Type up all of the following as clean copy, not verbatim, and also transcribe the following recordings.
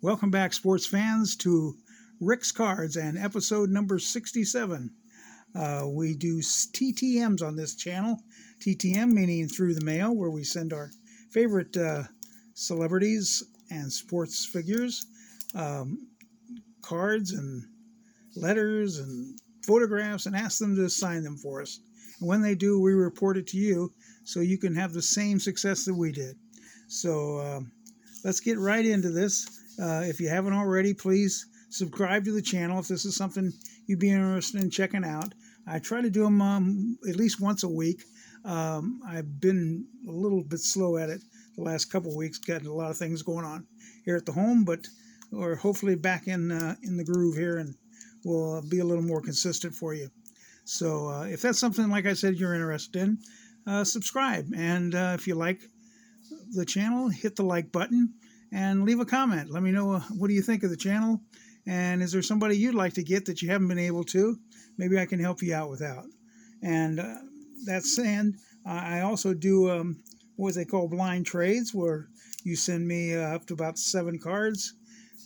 Welcome back, sports fans, to Rick's Cards and episode number 67. We do TTMs on this channel. TTM meaning through the mail, where we send our favorite celebrities and sports figures cards and letters and photographs and ask them to sign them for us. And when they do, we report it to you so you can have the same success that we did. So let's get right into this. If you haven't already, please subscribe to the channel if this is something you'd be interested in checking out. I try to do them at least once a week. I've been a little bit slow at it the last couple of weeks, got a lot of things going on here at the home, but we're hopefully back in the groove here, and we'll be a little more consistent for you. So if that's something, like I said, you're interested in, subscribe. And if you like the channel, hit the like button and leave a comment. Let me know what do you think of the channel, and is there somebody you'd like to get that you haven't been able to? Maybe I can help you out with that. And that's saying, I also do what they call blind trades, where you send me up to about 7 cards,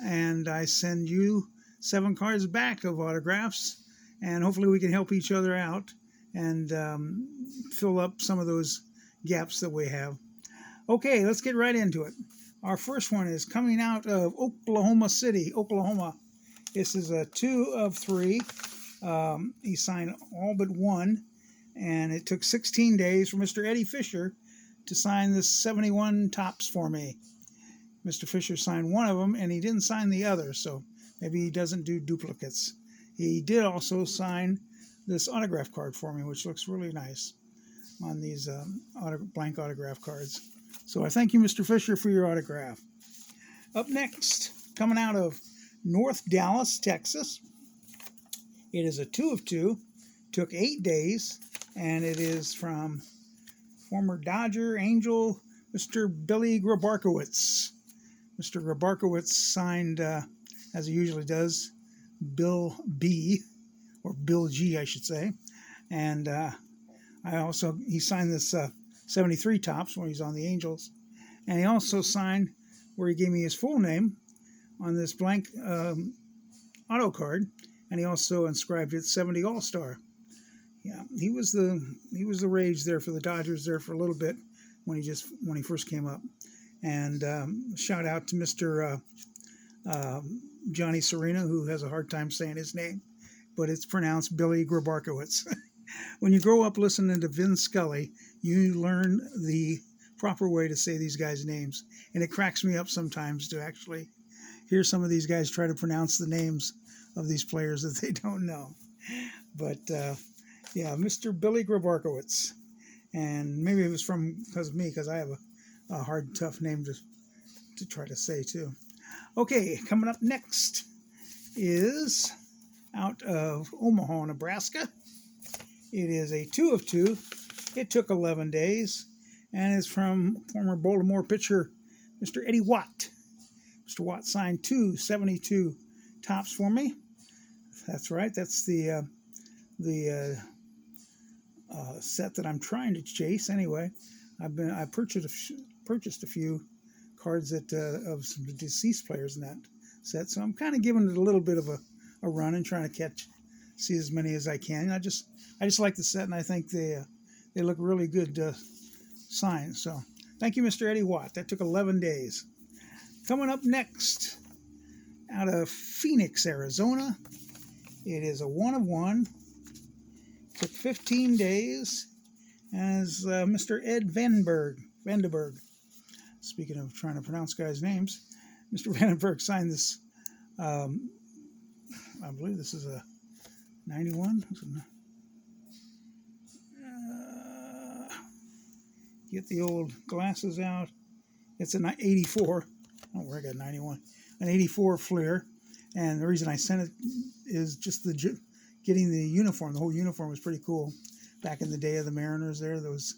and I send you 7 cards back of autographs, and hopefully we can help each other out and fill up some of those gaps that we have. Okay, let's get right into it. Our first one is coming out of Oklahoma City, Oklahoma. This is a 2 of 3. He signed all but 1, and it took 16 days for Mr. Eddie Fisher to sign this 71 tops for me. Mr. Fisher signed one of them, and he didn't sign the other, so maybe he doesn't do duplicates. He did also sign this autograph card for me, which looks really nice on these blank autograph cards. So I thank you, Mr. Fisher, for your autograph. Up next, coming out of North Dallas, Texas, it is a 2 of 2. Took 8 days, and it is from former Dodger Angel, Mr. Billy Grabarkowitz. Mr. Grabarkowitz signed, as he usually does, Bill B, or Bill G, I should say. And he signed this 73 tops when he's on the Angels. And he also signed, where he gave me his full name, on this blank auto card. And he also inscribed it 70 All-Star. Yeah, he was the rage there for the Dodgers there for a little bit when he first came up. And shout out to Mr. Johnny Serena, who has a hard time saying his name, but it's pronounced Billy Grabarkowitz. When you grow up listening to Vin Scully, you learn the proper way to say these guys' names, and it cracks me up sometimes to actually hear some of these guys try to pronounce the names of these players that they don't know. But yeah, Mr. Billy Grabarkowitz, and maybe it was because of me, because I have a hard, tough name to try to say too. Okay, coming up next is out of Omaha, Nebraska. It is a 2 of 2. It took 11 days, and it's from former Baltimore pitcher Mr. Eddie Watt. Mr. Watt signed 2 72 tops for me. That's right. That's the set that I'm trying to chase. Anyway, I purchased a few cards of some deceased players in that set, so I'm kind of giving it a little bit of a run and trying to see as many as I can. I just like the set, and I think they look really good signed. So thank you, Mr. Eddie Watt. That took 11 days. Coming up next, out of Phoenix, Arizona, it is a 1 of 1. Took 15 days, as Mr. Ed Vandenberg. Speaking of trying to pronounce guys' names, Mr. Vandenberg signed this. I believe this is a 91. Get the old glasses out. It's an 84. Oh, where I got 91. An 84 Fleer. And the reason I sent it is just getting the uniform. The whole uniform was pretty cool. Back in the day of the Mariners there, those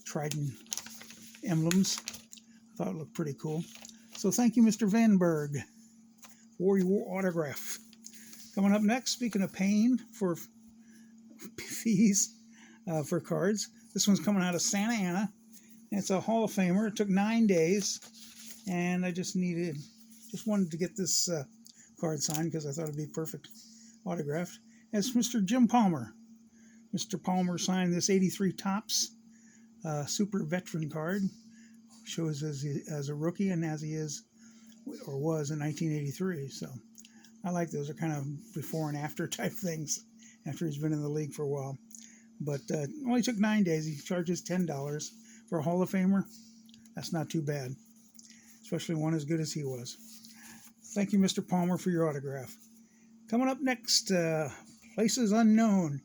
Trident emblems. I thought it looked pretty cool. So thank you, Mr. Vandenberg, for your autograph. Coming up next, speaking of paying for fees for cards, this one's coming out of Santa Ana. It's a Hall of Famer. It took 9 days, and I just needed just wanted to get this card signed because I thought it'd be perfect autographed. It's Mr. Jim Palmer. Mr. Palmer signed this 83 Topps Super Veteran card. Shows as a rookie and as he is or was in 1983. So I like those. They're kind of before and after type things after he's been in the league for a while. But only took 9 days. He charges $10 for a Hall of Famer. That's not too bad, especially one as good as he was. Thank you, Mr. Palmer, for your autograph. Coming up next, Places Unknown,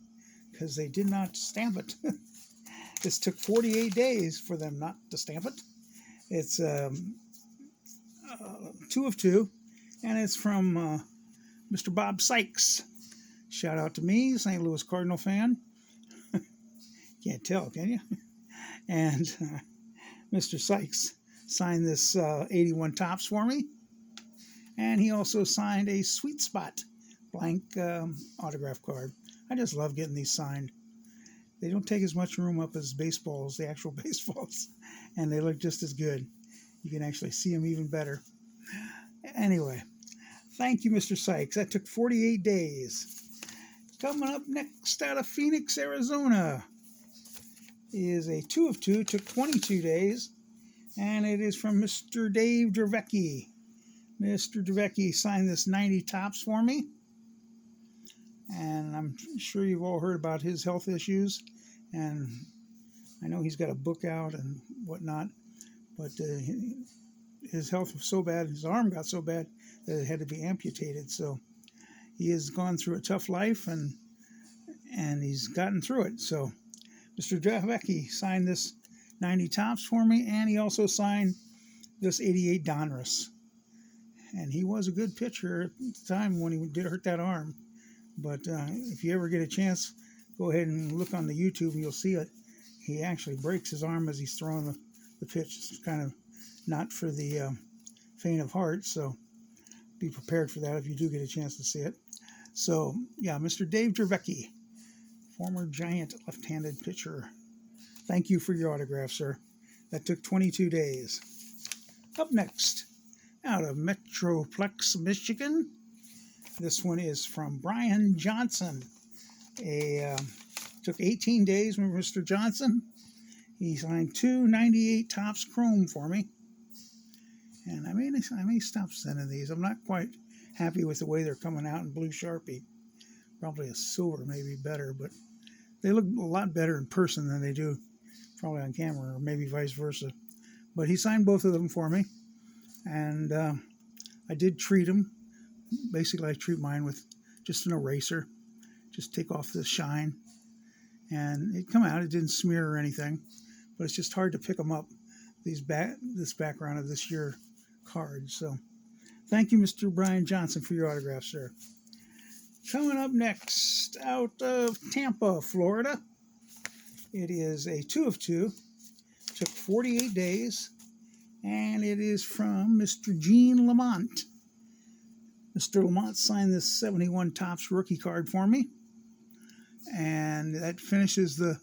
because they did not stamp it. This took 48 days for them not to stamp it. It's 2 of 2, and it's from Mr. Bob Sykes. Shout out to me, St. Louis Cardinal fan. Can't tell, can you? And Mr. Sykes signed this 81 Topps for me. And he also signed a Sweet Spot blank autograph card. I just love getting these signed. They don't take as much room up as baseballs, the actual baseballs, and they look just as good. You can actually see them even better. Anyway, thank you, Mr. Sykes. That took 48 days. Coming up next out of Phoenix, Arizona, is a 2 of 2, took 22 days, and it is from Mr. Dave Drabek. Mr. Drabek signed this 90 Topps for me, and I'm sure you've all heard about his health issues, and I know he's got a book out and whatnot, but his health was so bad, his arm got so bad that it had to be amputated, so he has gone through a tough life, and he's gotten through it. So Mr. Drabek signed this 90 Topps for me, and he also signed this 88 Donruss. And he was a good pitcher at the time when he did hurt that arm. But if you ever get a chance, go ahead and look on the YouTube and you'll see it. He actually breaks his arm as he's throwing the pitch. It's kind of not for the faint of heart, so be prepared for that if you do get a chance to see it. So, yeah, Mr. Dave Drabek, former Giant left-handed pitcher. Thank you for your autograph, sir. That took 22 days. Up next, out of Metroplex, Michigan, this one is from Brian Johnson. Took 18 days from Mr. Johnson. He signed 2 98 Topps Chrome for me. And I may stop sending these. I'm not quite happy with the way they're coming out in blue Sharpie. Probably a silver may be better, but they look a lot better in person than they do probably on camera, or maybe vice versa. But he signed both of them for me, and I did treat them. Basically, I treat mine with just an eraser. Just take off the shine, and it come out. It didn't smear or anything, but it's just hard to pick them up. This background of this year card. So, thank you, Mr. Brian Johnson, for your autograph, sir. Coming up next, out of Tampa, Florida, it is a 2 of 2. Took 48 days, and it is from Mr. Gene Lamont. Mr. Lamont signed this 71 Topps rookie card for me, and that finishes the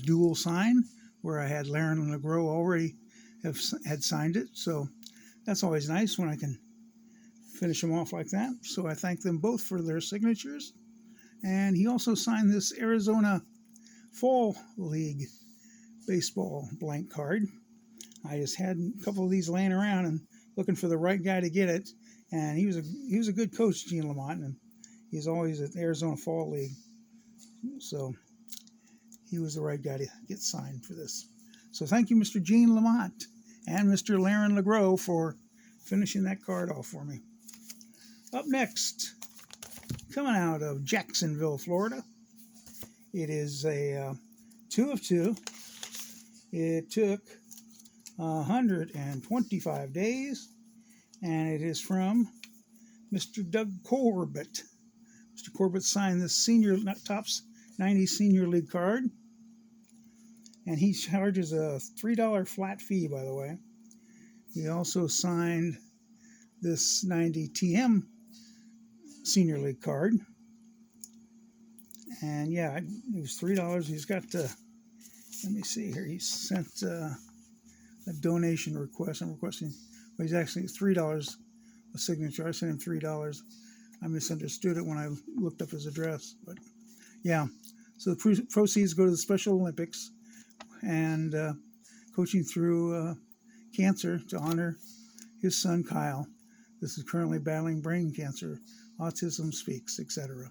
dual sign where I had Laren and LeGros already had signed it. So that's always nice when I can finish them off like that. So I thank them both for their signatures. And he also signed this Arizona Fall League baseball blank card. I just had a couple of these laying around and looking for the right guy to get it. And he was a good coach, Gene Lamont, and he's always at the Arizona Fall League. So he was the right guy to get signed for this. So thank you, Mr. Gene Lamont and Mr. Laren LeGros, for finishing that card off for me. Up next, coming out of Jacksonville, Florida, it is a 2 of 2. It took 125 days, and it is from Mr. Doug Corbett. Mr. Corbett signed this Topps 90 Senior League card, and he charges a $3 flat fee, by the way. He also signed this 90 TM Senior League card, and yeah, it was $3. He's got let me see here. He sent a donation request. I'm requesting Well, he's actually $3 a signature. I sent him $3. I misunderstood it when I looked up his address. But yeah, so the proceeds go to the Special Olympics and coaching through cancer to honor his son Kyle. This is currently battling brain cancer. Autism Speaks, etc.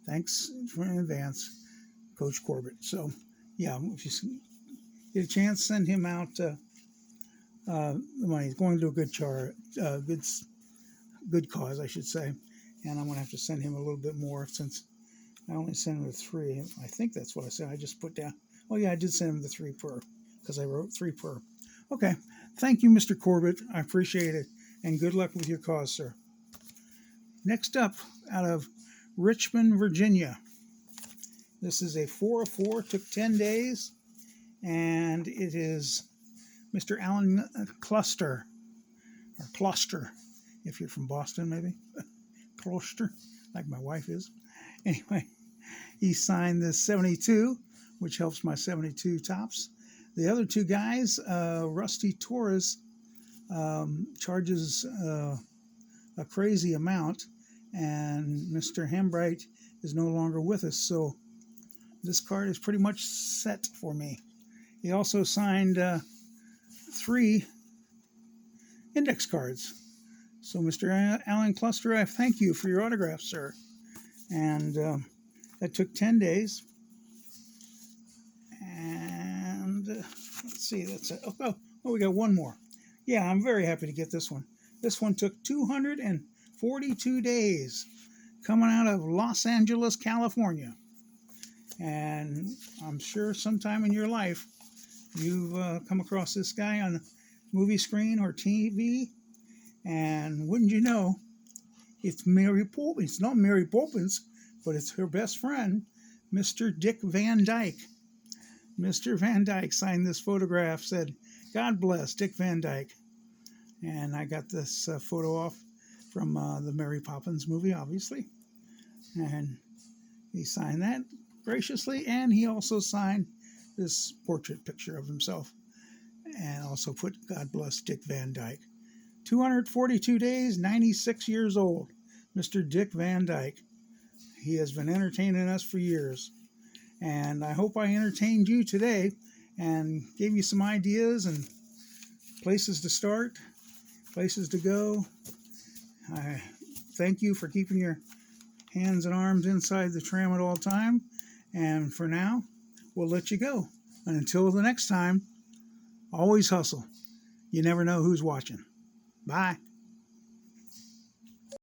Thanks in advance, Coach Corbett. So yeah, if you get a chance, send him out the money. It's going to a good cause, I should say. And I'm going to have to send him a little bit more since I only sent him the 3. I think that's what I said. I just put down. Oh yeah, I did send him the 3 per because I wrote 3 per. Okay, thank you, Mr. Corbett. I appreciate it, and good luck with your cause, sir. Next up, out of Richmond, Virginia. This is a 404. Took 10 days, and it is Mr. Alan Cluster, or Closter, if you're from Boston, maybe. Closter, like my wife is. Anyway, he signed this 72, which helps my 72 tops. The other 2 guys, Rusty Torres charges a crazy amount, and Mr. Hambright is no longer with us, so this card is pretty much set for me. He also signed 3 index cards. So, Mr. Alan Cluster, I thank you for your autograph, sir. And that took 10 days. And let's see, that's it. Oh, we got one more. Yeah, I'm very happy to get this one. This one took 242 days, coming out of Los Angeles, California. And I'm sure sometime in your life you've come across this guy on the movie screen or TV. And wouldn't you know, it's Mary Poppins. It's not Mary Poppins, but it's her best friend, Mr. Dick Van Dyke. Mr. Van Dyke signed this photograph, said, "God bless Dick Van Dyke." And I got this photo off from the Mary Poppins movie, obviously. And he signed that graciously, and he also signed this portrait picture of himself and also put, "God bless Dick Van Dyke." 242 days, 96 years old, Mr. Dick Van Dyke. He has been entertaining us for years. And I hope I entertained you today and gave you some ideas and places to start, places to go. I thank you for keeping your hands and arms inside the tram at all time. And for now, we'll let you go. And until the next time, always hustle. You never know who's watching. Bye.